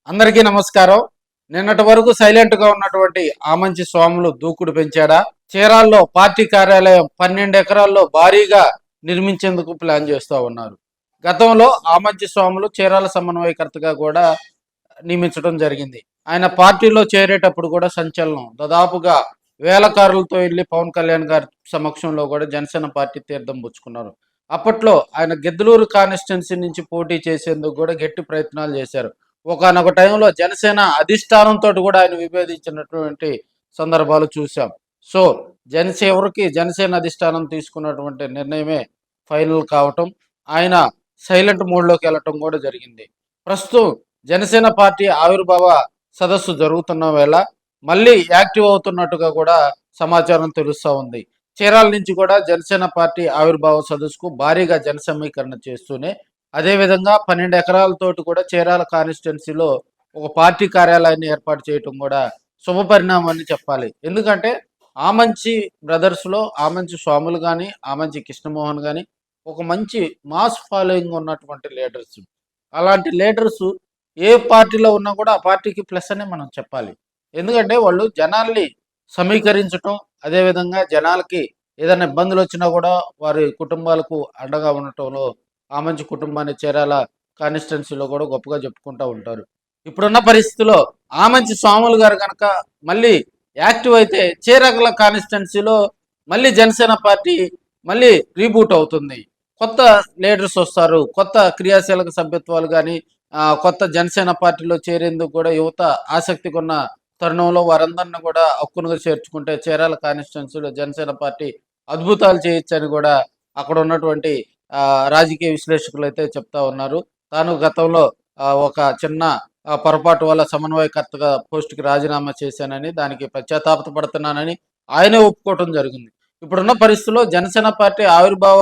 అందరికీ నమస్కారం. నిన్నటి వరకు సైలెంట్గా ఉన్నటువంటి ఆమంచి స్వాములు దూకుడు పెంచాడా? చీరాల్లో పార్టీ కార్యాలయం 12 ఎకరాల్లో భారీగా నిర్మించేందుకు ప్లాన్ చేస్తూ ఉన్నారు. గతంలో ఆమంచి స్వాములు చీరాల సమన్వయకర్తగా కూడా నియమించడం జరిగింది. ఆయన పార్టీలో చేరేటప్పుడు కూడా సంచలనం. దాదాపుగా వేలకారులతో వెళ్ళి పవన్ కళ్యాణ్ గారి సమక్షంలో కూడా జనసేన పార్టీ తీర్థం పుచ్చుకున్నారు. అప్పట్లో ఆయన గిద్దలూరు కాన్స్టిట్యున్సీ నుంచి పోటీ చేసేందుకు కూడా గట్టి ప్రయత్నాలు చేశారు. ఒకానొక టైంలో జనసేన అధిష్టానంతో కూడా ఆయన విభేదించినటువంటి సందర్భాలు చూసాం. సో చివరికి జనసేన అధిష్టానం తీసుకున్నటువంటి నిర్ణయమే ఫైనల్ కావటం, ఆయన సైలెంట్ మోడ్లోకి వెళ్ళటం కూడా జరిగింది. ప్రస్తుతం జనసేన పార్టీ ఆవిర్భావ సదస్సు జరుగుతున్న వేళ మళ్ళీ యాక్టివ్ అవుతున్నట్టుగా కూడా సమాచారం తెలుస్తూ ఉంది. చీరాల నుంచి కూడా జనసేన పార్టీ ఆవిర్భావ సదస్సుకు భారీగా జన సమీకరణ చేస్తూనే అదేవిధంగా 12 ఎకరాలతోటి కూడా చీరాల కాన్స్టిట్యున్సీలో ఒక పార్టీ కార్యాలయాన్ని ఏర్పాటు చేయటం కూడా శుభపరిణామని చెప్పాలి. ఎందుకంటే ఆమంచి బ్రదర్స్లో ఆమంచి స్వాములు కానీ, ఆమంచి కృష్ణమోహన్ కానీ ఒక మంచి మాస్ ఫాలోయింగ్ ఉన్నటువంటి లీడర్స్. అలాంటి లీడర్స్ ఏ పార్టీలో ఉన్నా కూడా ఆ పార్టీకి ప్లస్ అనే మనం చెప్పాలి. ఎందుకంటే వాళ్ళు జనాల్ని సమీకరించటం, అదేవిధంగా జనాలకి ఏదైనా ఇబ్బందులు వచ్చినా కూడా వారి కుటుంబాలకు అండగా ఉండటంలో ఆమంచి కుటుంబాన్ని చీరాల కాన్స్టిట్యున్సీలో కూడా గొప్పగా చెప్పుకుంటూ ఉంటారు. ఇప్పుడున్న పరిస్థితిలో ఆమంచి స్వాములు గారు కనుక మళ్ళీ యాక్టివ్ అయితే చీరాల కాన్స్టిట్యున్సీలో మళ్ళీ జనసేన పార్టీ మళ్ళీ రీబూట్ అవుతుంది. కొత్త లీడర్స్ వస్తారు, కొత్త క్రియాశీలక సభ్యత్వాలు కానీ కొత్త జనసేన పార్టీలో చేరేందుకు కూడా యువత ఆసక్తి కొన్న తరుణంలో వారందరిని కూడా హక్కునుగా చేర్చుకుంటే చీరాల కాన్స్టిట్యున్సీలో జనసేన పార్టీ అద్భుతాలు చేయొచ్చని కూడా అక్కడ ఉన్నటువంటి రాజకీయ విశ్లేషకులు అయితే చెప్తా ఉన్నారు. తాను గతంలో ఒక చిన్న పొరపాటు వల్ల సమన్వయకర్తగా పోస్టుకి రాజీనామా చేశానని, దానికి పశ్చాత్తాపడుతున్నానని ఆయనే ఒప్పుకోవటం జరిగింది. ఇప్పుడున్న పరిస్థితుల్లో జనసేన పార్టీ ఆవిర్భావ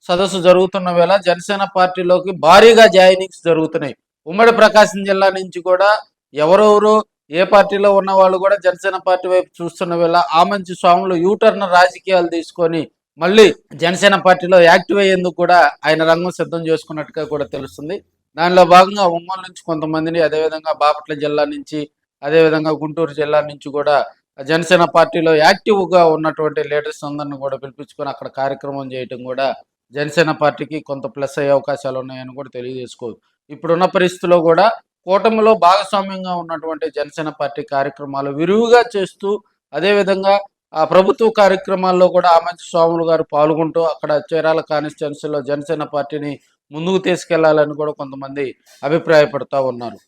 సదస్సు జరుగుతున్న వేళ జనసేన పార్టీలోకి భారీగా జాయినింగ్స్ జరుగుతున్నాయి. ఉమ్మడి ప్రకాశం జిల్లా నుంచి కూడా ఎవరెవరు ఏ పార్టీలో ఉన్న వాళ్ళు కూడా జనసేన పార్టీ వైపు చూస్తున్న వేళ ఆమంచి స్వాములు యూటర్న్ రాజకీయాలు తీసుకొని మళ్ళీ జనసేన పార్టీలో యాక్టివ్ అయ్యేందుకు కూడా ఆయన రంగం సిద్ధం చేసుకున్నట్టుగా కూడా తెలుస్తుంది. దానిలో భాగంగా ఒంగోలు నుంచి కొంతమందిని, అదేవిధంగా బాపట్ల జిల్లా నుంచి, అదేవిధంగా గుంటూరు జిల్లా నుంచి కూడా జనసేన పార్టీలో యాక్టివ్గా ఉన్నటువంటి లీడర్స్ అందరిని కూడా పిలిపించుకొని అక్కడ కార్యక్రమం చేయటం కూడా జనసేన పార్టీకి కొంత ప్లస్ అయ్యే అవకాశాలు ఉన్నాయని కూడా తెలియజేసుకోవచ్చు. ఇప్పుడున్న పరిస్థితిలో కూడా కూటమిలో భాగస్వామ్యంగా ఉన్నటువంటి జనసేన పార్టీ కార్యక్రమాలు విరివిగా చేస్తూ, అదేవిధంగా ప్రభుత్వ కార్యక్రమాల్లో కూడా ఆమంచి స్వాములు గారు పాల్గొంటూ అక్కడ చీరాల కాన్స్టిట్యున్సీలో జనసేన పార్టీని ముందుకు తీసుకెళ్లాలని కూడా కొంతమంది అభిప్రాయపడుతూ ఉన్నారు.